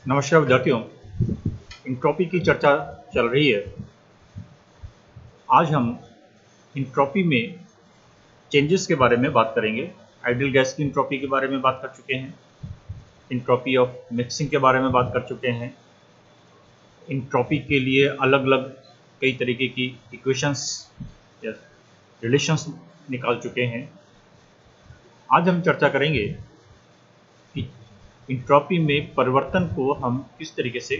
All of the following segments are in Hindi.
नमस्कार विद्यार्थियों, इंट्रॉपी की चर्चा चल रही है। आज हम इंट्रॉपी में चेंजेस के बारे में बात करेंगे। आइडियल गैस की इंट्रॉपी के बारे में बात कर चुके हैं, इंट्रॉपी ऑफ मिक्सिंग के बारे में बात कर चुके हैं, इंट्रॉपी के लिए अलग अलग कई तरीके की इक्वेशंस या रिलेशंस निकाल चुके हैं। आज हम चर्चा करेंगे कि इंट्रॉपी में परिवर्तन को हम किस तरीके से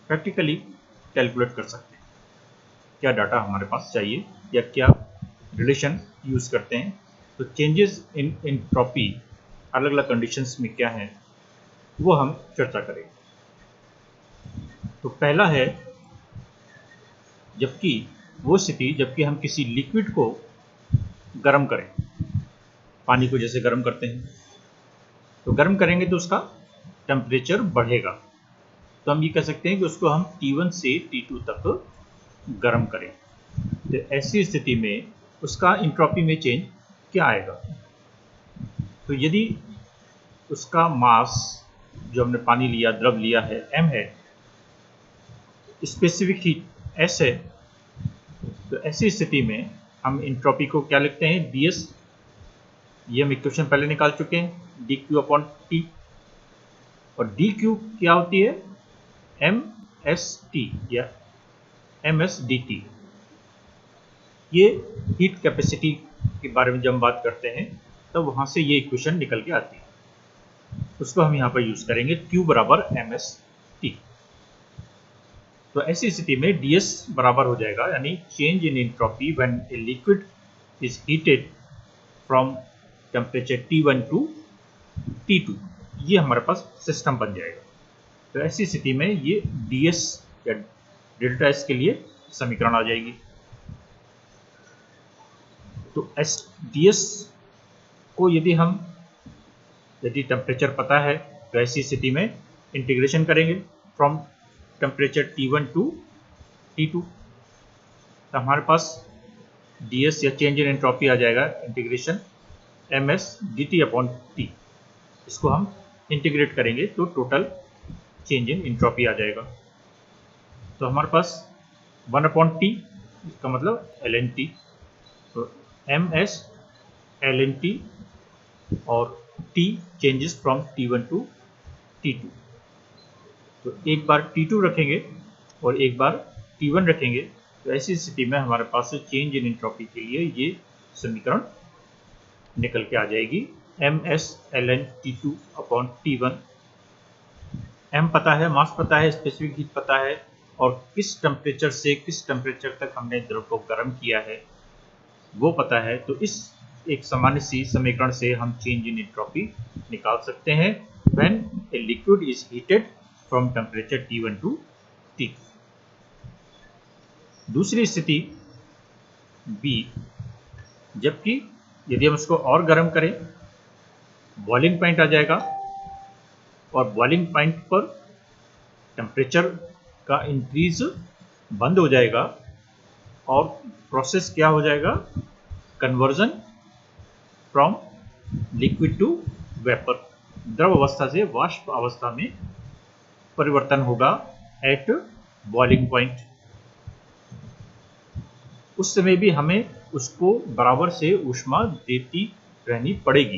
प्रैक्टिकली कैलकुलेट कर सकते हैं, क्या डाटा हमारे पास चाहिए या क्या रिलेशन यूज़ करते हैं। तो चेंजेस इन एंट्रोपी अलग अलग कंडीशंस में क्या है वो हम चर्चा करेंगे। तो पहला है वो स्थिति जबकि हम किसी लिक्विड को गर्म करें, पानी को जैसे गर्म करते हैं, तो गर्म करेंगे तो उसका टेम्परेचर बढ़ेगा। तो हम ये कह सकते हैं कि उसको हम T1 से T2 तक गर्म करें। तो ऐसी स्थिति में उसका इंट्रॉपी में चेंज क्या आएगा। तो यदि उसका मास जो हमने पानी लिया, द्रव लिया है, m है, स्पेसिफिक हीट S है, तो ऐसी स्थिति में हम इंट्रॉपी को क्या लिखते हैं, ds। ये हम इक्वेशन पहले निकाल चुके हैं, dq/T। और dq क्या होती है, mst या msdt। ये हीट कैपेसिटी के बारे में जब हम बात करते हैं तब वहां से ये इक्वेशन निकल के आती है, उसको हम यहाँ पर यूज करेंगे, q बराबर mst। तो ऐसी स्थिति में ds बराबर हो जाएगा, यानी change in entropy when a liquid is heated from temperature T1 to T2। ये हमारे पास सिस्टम बन जाएगा। तो ऐसी स्थिति में ये ds या डेल्टा S के लिए समीकरण आ जाएगी। तो ds को यदि टेम्परेचर पता है तो ऐसी स्थिति में इंटीग्रेशन करेंगे from temperature T1 to T2, तो हमारे पास ds या चेंज इन एंट्रोपी आ जाएगा इंटीग्रेशन ms dt/T। इसको हम इंटीग्रेट करेंगे तो टोटल चेंज इन एंट्रोपी आ जाएगा। तो हमारे पास 1/T, इसका मतलब ln T, तो ms ln T और T changes from T1 to T2। तो एक बार T2 रखेंगे और एक बार T1 रखेंगे, तो ऐसी स्थिति में हमारे पास चेंज इन एंट्रोपी के लिए ये समीकरण निकल के आ जाएगी, ms ln T2/T1। m पता है, मास पता है, स्पेसिफिक हीट पता है, और किस टेम्परेचर से किस टेम्परेचर तक हमने द्रव को गर्म किया है वो पता है। तो इस एक सामान्य सी समीकरण से हम चेंज इन एंट्रोपी निकाल सकते हैं when a liquid is heated from temperature T1 to T2। दूसरी स्थिति B, जबकि यदि हम उसको और गर्म करें, बॉइलिंग पॉइंट आ जाएगा और बॉइलिंग पॉइंट पर टेम्परेचर का इंक्रीज बंद हो जाएगा और प्रोसेस क्या हो जाएगा, conversion from liquid to vapour, द्रव अवस्था से वाष्प अवस्था में परिवर्तन होगा एट बॉइलिंग पॉइंट। उस समय भी हमें उसको बराबर से ऊष्मा देती रहनी पड़ेगी।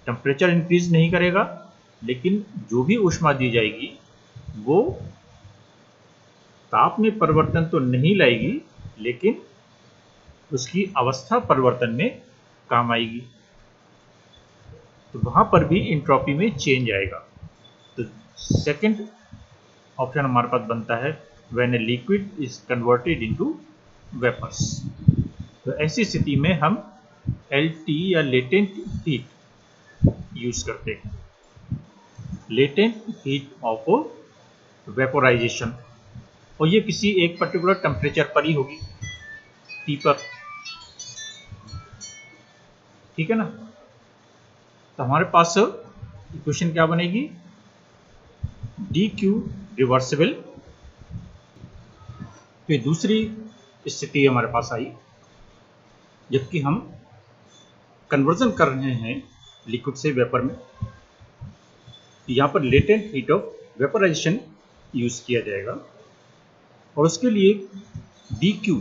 टेम्परेचर इंक्रीज नहीं करेगा, लेकिन जो भी ऊष्मा दी जाएगी वो ताप में परिवर्तन तो नहीं लाएगी, लेकिन उसकी अवस्था परिवर्तन में काम आएगी। तो वहां पर भी एंट्रोपी में चेंज आएगा। तो सेकंड ऑप्शन हमारे पास बनता है when a liquid is converted into vapours. तो ऐसी स्थिति में हम LT या लेटेंट हीट यूज करते हैं, लेटेंट हीट ऑफ वेपोराइजेशन, और ये किसी एक पर्टिकुलर टेम्परेचर पर ही होगी, T पर, ठीक है ना। तो हमारे पास इक्वेशन क्या बनेगी, dq रिवर्सिबल। तो दूसरी स्थिति हमारे पास आई जबकि हम कन्वर्जन कर रहे हैं लिक्विड से वेपर में, यहाँ पर latent heat of vaporisation use किया जाएगा और उसके लिए dq,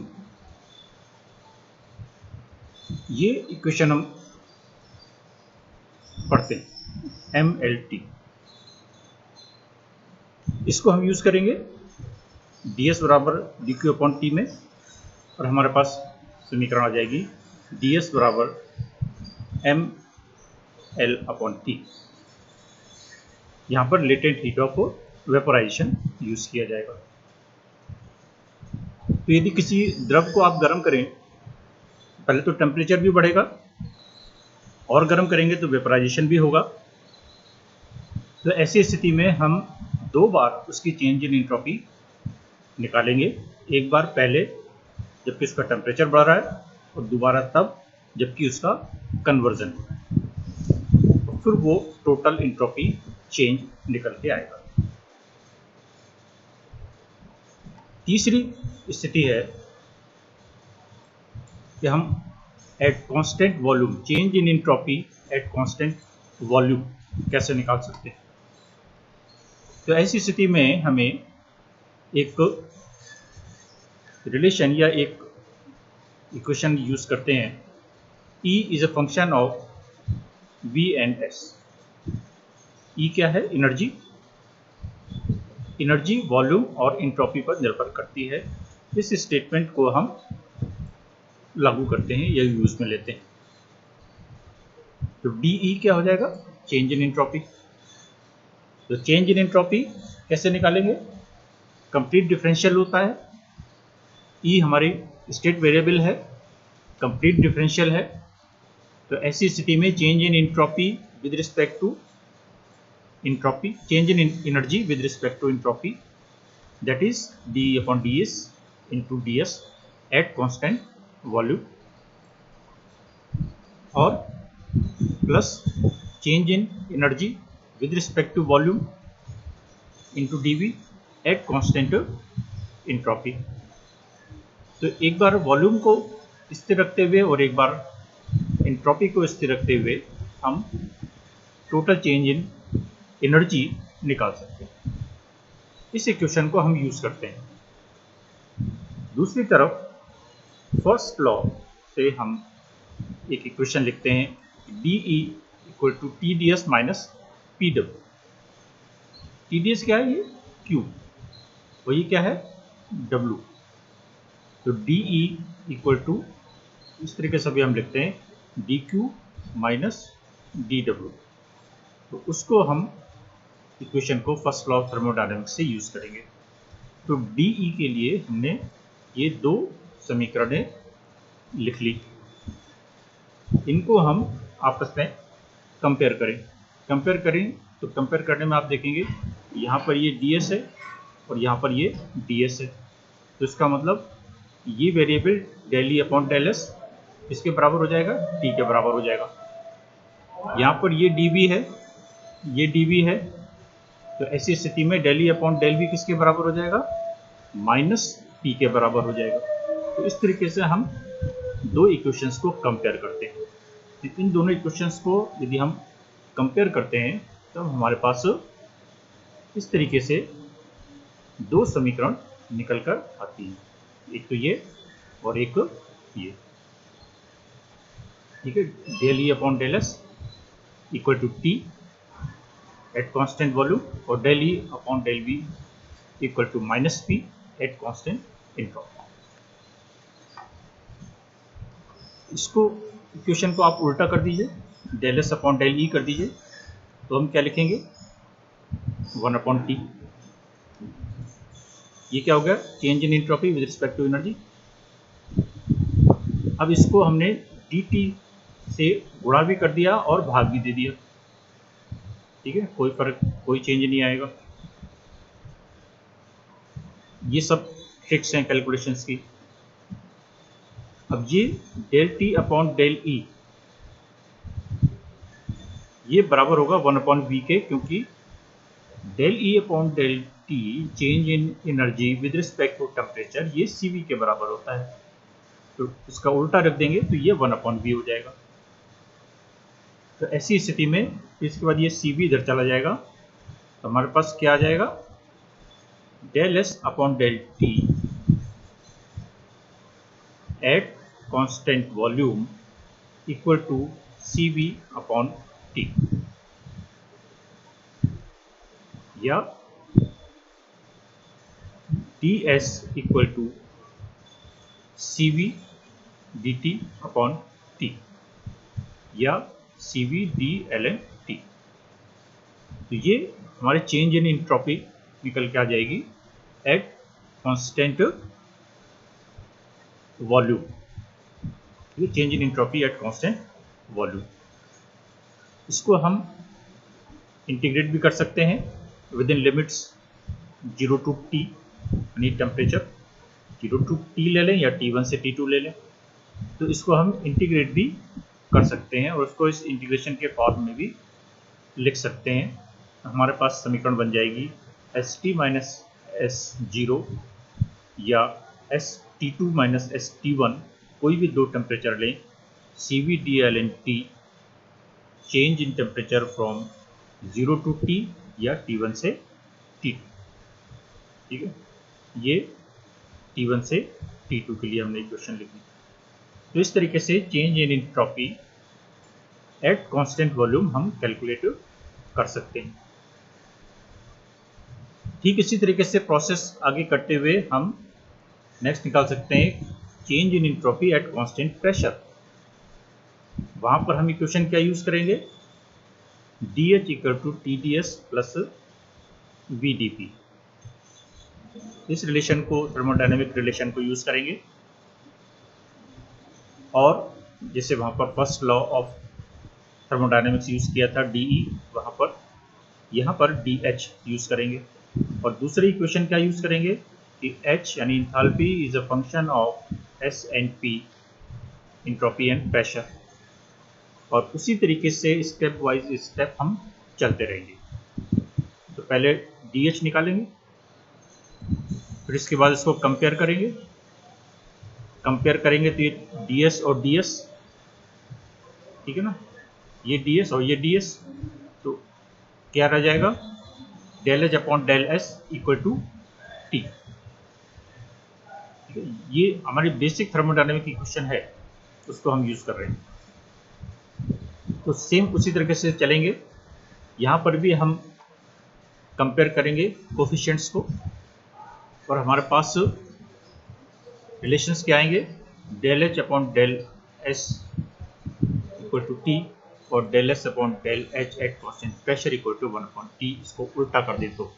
ये इक्वेशन हम पढ़ते हैं mLT, इसको हम यूज करेंगे ds बराबर dq अपॉन t में, और हमारे पास समीकरण आ जाएगी ds बराबर mL अपॉन t। यहाँ पर latent heat of vaporisation use किया जाएगा। तो यदि किसी द्रव को आप गर्म करें, पहले तो टेम्परेचर भी बढ़ेगा और गर्म करेंगे तो वेपोराइजेशन भी होगा। तो ऐसी स्थिति में हम दो बार उसकी चेंज इन एंट्रोपी निकालेंगे, एक बार पहले जबकि उसका टेम्परेचर बढ़ रहा है और दोबारा तब जबकि उसका कन्वर्जन हो रहा है, तो फिर वो टोटल एंट्रोपी चेंज निकल के आएगा। तीसरी स्थिति है कि हम eight constant volume change in entropy at constant volume कैसे निकाल सकते हैं। तो ऐसी स्थिति में हमें एक रिलेशन या एक इक्वेशन यूज करते हैं, E is a function of V and S। E क्या है? एनर्जी। एनर्जी वॉल्यूम और एंट्रोपी पर निर्भर करती है। इस स्टेटमेंट को हम लागू करते हैं या यूज में लेते हैं। तो DE क्या हो जाएगा? Change in entropy. तो चेंज इन एंट्रोपी कैसे निकालेंगे? कंप्लीट डिफरेंशियल होता है, E हमारी स्टेट वेरिएबल है, कंप्लीट डिफरेंशियल है। तो ऐसी स्थिति में change in entropy with respect to entropy, change in energy with respect to entropy, that is DE upon DS into DS at constant volume, और plus change in energy with respect to volume into DV at constant entropy. तो एक बार वॉल्यूम को स्थिर रखते हुए और एक बार एंट्रोपी को स्थिर रखते हुए हम टोटल चेंज इन एनर्जी निकाल सकते हैं। इस इक्वेशन को हम यूज करते हैं। दूसरी तरफ फर्स्ट लॉ से हम एक इक्वेशन लिखते हैं, DE equal to TDS minus PW। TDS क्या है? ये Q, और ये क्या है? W। तो DE इक्वल टू इस तरीके से भी हम लिखते हैं DQ माइनस DW। तो उसको हम इक्वेशन को फर्स्ट लॉ ऑफ थर्मोडायनेमिक्स से यूज करेंगे। तो DE के लिए हमने ये दो समीकरणें लिख ली, इनको हम आपस में कंपेयर करें तो कंपेयर करने में आप देखेंगे यहाँ पर ये DS है और यहाँ पर ये DS है। तो इसका मतलब ये variable del E upon del S इसके बराबर हो जाएगा, T के बराबर हो जाएगा। यहाँ पर ये dB है, ये dB है। तो ऐसी स्थिति में del E upon del V किसके बराबर हो जाएगा? माइनस T के बराबर हो जाएगा। तो इस तरीके से हम दो इक्वेशंस को कंपेयर करते हैं। तो इन दोनों इक्वेशंस को यदि हम कंपेयर करते हैं तो हमारे पास इस तरीके से दो समीकरण निकल कर आती हैं, एक तो ये और एक ये। ठीक है, del E upon del S equal to T at constant volume और del E upon del V equal to minus P at constant entropy. इसको इक्वेशन को आप उल्टा कर दीजिए, del S upon del E कर दीजिए, तो हम क्या लिखेंगे? 1 अपॉन T। ये क्या हो गया? Change in entropy with respect to energy. अब इसको हमने dt से गुणा भी कर दिया और भाग भी दे दिया। ठीक है, कोई फर्क, कोई चेंज नहीं आएगा। ये सब ट्रिक्स हैं कैलकुलेशंस की। अब ये del T upon del E ये बराबर होगा 1 अपॉन V के, क्योंकि del E upon del T change in energy with respect to temperature ये CV के बराबर होता है। तो इसका उल्टा रख देंगे तो ये 1 अपॉन V हो जाएगा। तो ऐसी स्थिति में इसके बाद ये CV इधर चला जाएगा तो हमारे पास क्या आ जाएगा, del S upon del T at constant volume equal to C V upon T, या D S equal to C V D T upon T, या C V D L N T. तो ये हमारे चेंज इन एंट्रोपी निकल के आ जाएगी एट कांस्टेंट वॉल्यूम। ये change in entropy at constant volume. इसको हम इंटीग्रेट भी कर सकते हैं within limits 0 to T, यानी टेम्परेचर 0 टू टी ले लें या T1 से T2 ले लें। तो इसको हम इंटीग्रेट भी कर सकते हैं और उसको इस इंटीग्रेशन के फॉर्म में भी लिख सकते हैं। हमारे पास समीकरण बन जाएगी ST माइनस S0 या ST2 माइनस ST1, कोई भी दो टेम्परेचर लें, CVDlnT change in temperature from 0 to T या T1 से T2। ठीक है, ये T1 से T2 के लिए हमने इक्वेशन लिखी। तो इस तरीके से change in entropy at constant volume हम कैलकुलेट कर सकते हैं। ठीक इसी तरीके से प्रोसेस आगे करते हुए हम नेक्स्ट निकाल सकते हैं change in entropy at constant pressure. वहां पर हम इक्वेशन क्या यूज करेंगे, DH equal to TdS plus VdP। इस रिलेशन को, थर्मोडायनेमिक रिलेशन को यूज करेंगे, और जैसे वहां पर first law of thermodynamics use किया था DE, वहां पर यहाँ पर DH यूज करेंगे। और दूसरी इक्वेशन क्या यूज करेंगे कि H यानी enthalpy is a function of S and P, entropy and pressure. और उसी तरीके से स्टेप वाइज स्टेप हम चलते रहेंगे। तो पहले DH निकालेंगे, फिर इसके बाद इसको कंपेयर करेंगे तो ये DS और DS, ठीक है ना, ये DS और ये DS, तो क्या रह जाएगा, del H upon del S equal to T. ये हमारी बेसिक थर्मोडायनेमिक इक्वेशन है, उसको हम यूज कर रहे हैं। तो सेम उसी तरीके से चलेंगे, यहाँ पर भी हम कंपेयर करेंगे कोफिशिएंट्स को, और हमारे पास रिलेशंस क्या आएंगे, del H upon del S equal to T और del S upon del H at constant pressure equal to 1 upon T. इसको उल्टा कर दे तो,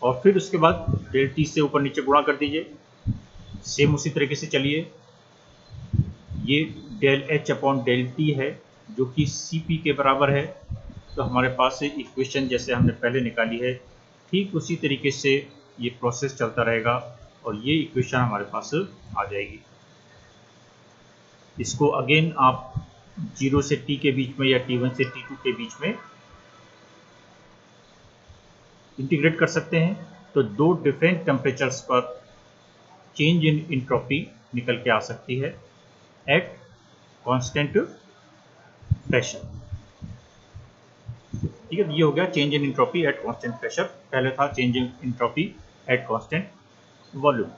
और फिर उसके बाद डेल टी से ऊपर नीचे गुणा कर दीजिए। सेम उसी तरीके से चलिए, ये del H upon del T है जो कि CP के बराबर है। तो हमारे पास इक्वेशन जैसे हमने पहले निकाली है, ठीक उसी तरीके से ये प्रोसेस चलता रहेगा और ये इक्वेशन हमारे पास आ जाएगी। इसको अगेन आप 0 से T के बीच में या T1 से T2 के बीच में इंटीग्रेट कर सकते हैं। तो दो डिफरेंट टेम्परेचर्स पर चेंज इन एंट्रोपी निकल के आ सकती है एट कांस्टेंट प्रेशर। ठीक है, ये हो गया change in entropy at constant pressure. पहले था change in entropy at constant volume.